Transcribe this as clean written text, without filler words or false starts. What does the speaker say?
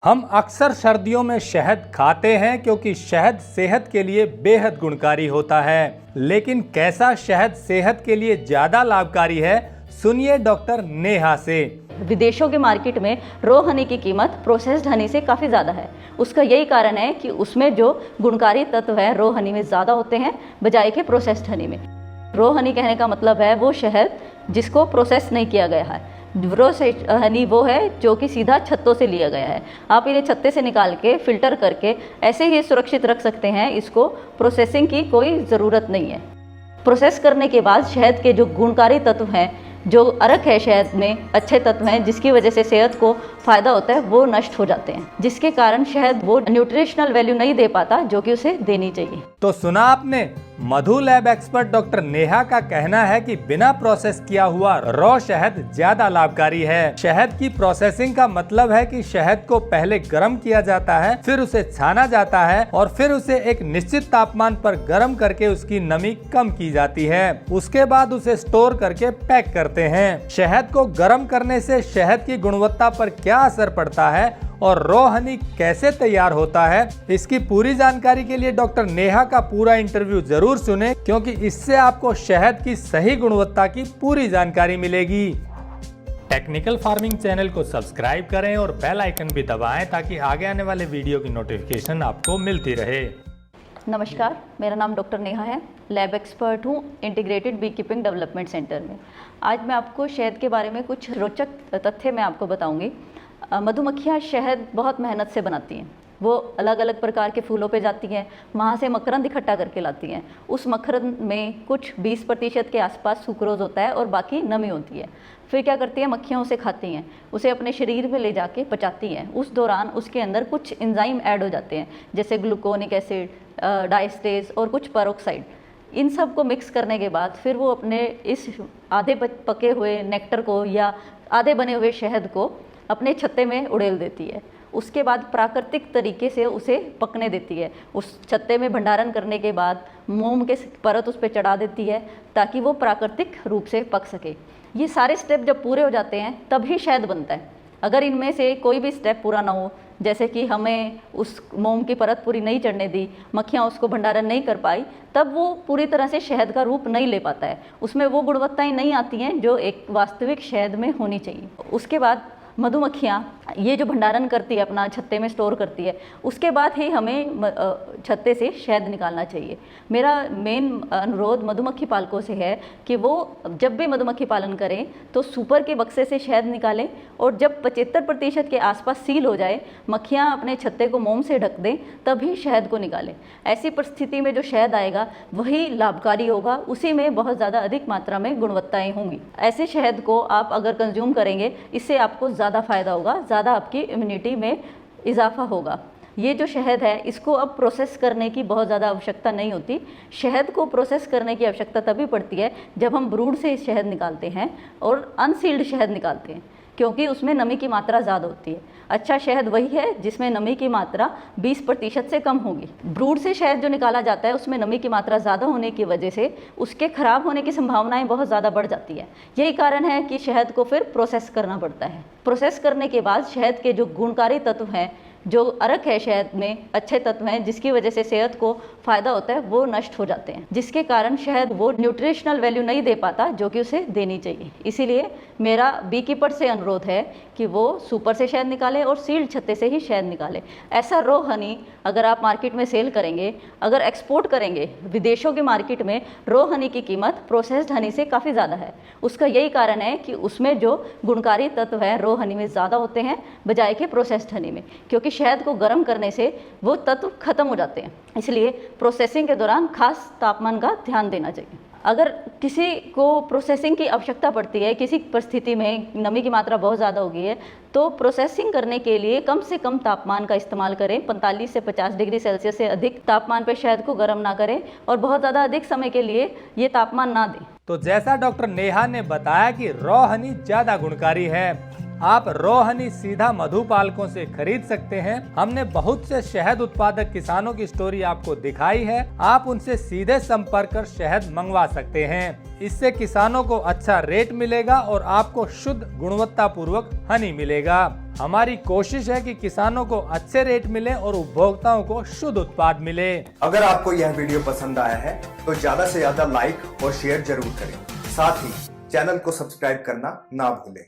हम अक्सर सर्दियों में शहद खाते हैं क्योंकि शहद सेहत के लिए बेहद गुणकारी होता है। लेकिन कैसा शहद सेहत के लिए ज्यादा लाभकारी है, सुनिए डॉक्टर नेहा से। विदेशों के मार्केट में रॉ हनी की कीमत प्रोसेस्ड हनी से काफ़ी ज़्यादा है। उसका यही कारण है कि उसमें जो गुणकारी तत्व है रॉ हनी में ज़्यादा होते हैं बजाय के प्रोसेस्ड हनी में। रॉ हनी कहने का मतलब है वो शहद जिसको प्रोसेस नहीं किया गया है। रॉ हनी वो है जो कि सीधा छत्तों से लिया गया है। आप इन्हें छत्ते से निकाल के फिल्टर करके ऐसे ही सुरक्षित रख सकते हैं। इसको प्रोसेसिंग की कोई ज़रूरत नहीं है। प्रोसेस करने के बाद शहद के जो गुणकारी तत्व हैं, जो अरक है शहद में अच्छे तत्व हैं जिसकी वजह से सेहत को फ़ायदा होता है, वो नष्ट हो जाते हैं, जिसके कारण शहद वो न्यूट्रिशनल वैल्यू नहीं दे पाता जो कि उसे देनी चाहिए। तो सुना आपने, मधु लैब एक्सपर्ट डॉक्टर नेहा का कहना है कि बिना प्रोसेस किया हुआ रॉ शहद ज्यादा लाभकारी है। शहद की प्रोसेसिंग का मतलब है कि शहद को पहले गर्म किया जाता है, फिर उसे छाना जाता है और फिर उसे एक निश्चित तापमान पर गर्म करके उसकी नमी कम की जाती है। उसके बाद उसे स्टोर करके पैक करते हैं। शहद को गर्म करने से शहद की गुणवत्ता पर क्या असर पड़ता है और रॉ हनी कैसे तैयार होता है, इसकी पूरी जानकारी के लिए डॉक्टर नेहा का पूरा इंटरव्यू जरूर सुने, क्योंकि इससे आपको शहद की सही गुणवत्ता की पूरी जानकारी मिलेगी। टेक्निकल फार्मिंग चैनल को सब्सक्राइब करें और बेल आइकन भी दबाएं ताकि आगे आने वाले वीडियो की नोटिफिकेशन आपको मिलती रहे। नमस्कार, मेरा नाम डॉक्टर नेहा है। लैब एक्सपर्ट हूँ integrated bee keeping development centre में। आज मैं आपको शहद के बारे में कुछ रोचक तथ्य मैं आपको बताऊंगी। मधुमक्खियाँ शहद बहुत मेहनत से बनाती हैं। वो अलग अलग प्रकार के फूलों पे जाती हैं, वहाँ से मकरंद इकट्ठा करके लाती हैं। उस मकरंद में कुछ 20% के आसपास सुक्रोज होता है और बाकी नमी होती है। फिर क्या करती है, मक्खियाँ उसे खाती हैं, उसे अपने शरीर में ले जाके पचाती हैं। उस दौरान उसके अंदर कुछ एंजाइम ऐड हो जाते हैं, जैसे ग्लूकोनिक एसिड, डायस्टेज और कुछ पेरोक्साइड। इन सब को मिक्स करने के बाद फिर वो अपने इस आधे पके हुए नेक्टर को या आधे बने हुए शहद को अपने छत्ते में उड़ेल देती है। उसके बाद प्राकृतिक तरीके से उसे पकने देती है। उस छत्ते में भंडारण करने के बाद मोम के परत उस पर चढ़ा देती है ताकि वो प्राकृतिक रूप से पक सके। ये सारे स्टेप जब पूरे हो जाते हैं तभी शहद बनता है। अगर इनमें से कोई भी स्टेप पूरा ना हो, जैसे कि हमें उस मोम की परत पूरी नहीं चढ़ने दी, मक्खियाँ उसको भंडारण नहीं कर पाई, तब वो पूरी तरह से शहद का रूप नहीं ले पाता है। उसमें वो गुणवत्ताएं नहीं आती हैं जो एक वास्तविक शहद में होनी चाहिए। उसके बाद मधुमक्खियाँ ये जो भंडारण करती है, अपना छत्ते में स्टोर करती है, उसके बाद ही हमें छत्ते से शहद निकालना चाहिए। मेरा मेन अनुरोध मधुमक्खी पालकों से है कि वो जब भी मधुमक्खी पालन करें तो सुपर के बक्से से शहद निकालें और जब 75% के आसपास सील हो जाए, मक्खियाँ अपने छत्ते को मोम से ढक दें, तभी शहद को निकालें। ऐसी परिस्थिति में जो शहद आएगा वही लाभकारी होगा, उसी में बहुत ज़्यादा अधिक मात्रा में गुणवत्ताएँ होंगी। ऐसे शहद को आप अगर कंज्यूम करेंगे, इससे आपको ज़्यादा फायदा होगा, ज़्यादा आपकी इम्यूनिटी में इजाफा होगा। ये जो शहद है इसको अब प्रोसेस करने की बहुत ज़्यादा आवश्यकता नहीं होती। शहद को प्रोसेस करने की आवश्यकता तभी पड़ती है जब हम ब्रूड से शहद निकालते हैं और अनसील्ड शहद निकालते हैं, क्योंकि उसमें नमी की मात्रा ज़्यादा होती है। अच्छा शहद वही है जिसमें नमी की मात्रा 20% से कम होगी। ब्रूड से शहद जो निकाला जाता है उसमें नमी की मात्रा ज़्यादा होने की वजह से उसके खराब होने की संभावनाएं बहुत ज़्यादा बढ़ जाती है। यही कारण है कि शहद को फिर प्रोसेस करना पड़ता है। प्रोसेस करने के बाद शहद के जो गुणकारी तत्व हैं, जो अरक है शहद में अच्छे तत्व हैं जिसकी वजह से सेहत को फ़ायदा होता है, वो नष्ट हो जाते हैं, जिसके कारण शहद वो न्यूट्रिशनल वैल्यू नहीं दे पाता जो कि उसे देनी चाहिए। इसीलिए मेरा बी कीपर से अनुरोध है कि वो सुपर से शहद निकाले और सील्ड छत्ते से ही शहद निकाले। ऐसा रॉ हनी अगर आप मार्केट में सेल करेंगे, अगर एक्सपोर्ट करेंगे विदेशों के मार्केट में, रॉ हनी की कीमत प्रोसेस्ड हनी से काफ़ी ज़्यादा है। उसका यही कारण है कि उसमें जो गुणकारी तत्व है रॉ हनी में ज़्यादा होते हैं बजाय के प्रोसेस्ड हनी में, क्योंकि शहद को गर्म करने से वो तत्व खत्म हो जाते हैं। इसलिए प्रोसेसिंग के दौरान खास तापमान का ध्यान देना चाहिए। अगर किसी को प्रोसेसिंग की आवश्यकता पड़ती है, किसी परिस्थिति में नमी की मात्रा बहुत ज़्यादा हो गई है, तो प्रोसेसिंग करने के लिए कम से कम तापमान का इस्तेमाल करें। 45 से 50 डिग्री सेल्सियस से अधिक तापमान पर शहद को गर्म ना करें और बहुत ज़्यादा अधिक समय के लिए ये तापमान ना दें। तो जैसा डॉक्टर नेहा ने बताया कि रॉ हनी ज़्यादा गुणकारी है, आप रॉ हनी सीधा मधुपालकों से खरीद सकते हैं। हमने बहुत से शहद उत्पादक किसानों की स्टोरी आपको दिखाई है। आप उनसे सीधे संपर्क कर शहद मंगवा सकते हैं। इससे किसानों को अच्छा रेट मिलेगा और आपको शुद्ध गुणवत्ता पूर्वक हनी मिलेगा। हमारी कोशिश है कि किसानों को अच्छे रेट मिले और उपभोक्ताओं को शुद्ध उत्पाद मिले। अगर आपको यह वीडियो पसंद आया है तो ज्यादा से ज्यादा लाइक और शेयर जरूर करें। साथ ही चैनल को सब्सक्राइब करना ना भूलें।